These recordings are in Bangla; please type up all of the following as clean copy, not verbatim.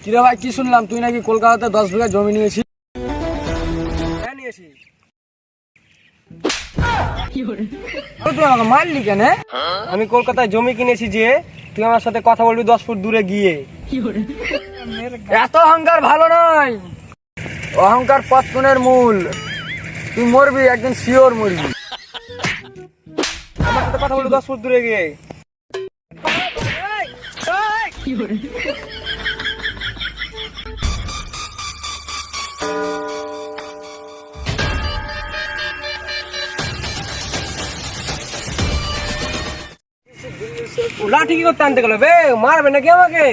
কিরে ভাই, কি শুনলাম তুই নাকি কলকাতাতে 10 বিঘা জমি নিয়েছিস? হ্যাঁ নিয়েছি। তুই আমাকে মারলি কেন? আমি কলকাতায় জমি কিনেছি যে, তুই আমার সাথে কথা বলবি 10 ফুট দূরে গিয়ে। এত অহংকার ভালো নয়, অহংকার পতনের মূল। তুই মরবি একদিন, শিওর মরবি। আমার সাথে কথা বলবি 10 ফুট দূরে গিয়ে। লাঠি কি করতে আনতে গেল বে? মারবে নাকি আমাকে?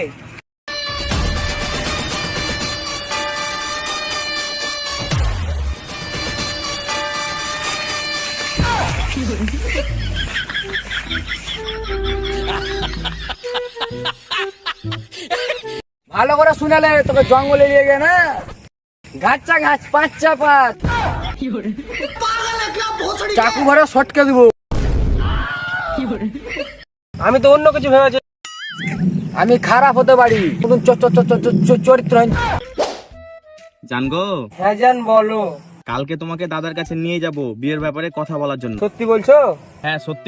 ভালো করে শুনালে তোকে জঙ্গলে নিয়ে গে না, ঘাচ্চা ঘাচ পাঁচটা পাঁচ চাকু ভরে সটকে দিব। আমি তো অন্য কিছু ভেবেছি। আমি খারাপ হতে পারি, কোনো চরিত্র জানগো, হ্যাঁ জান বলো। কালকে তোমাকে দাদার কাছে নিয়ে যাব বিয়ের ব্যাপারে কথা বলার জন্য। সত্যি বলছো? হ্যাঁ সত্যি।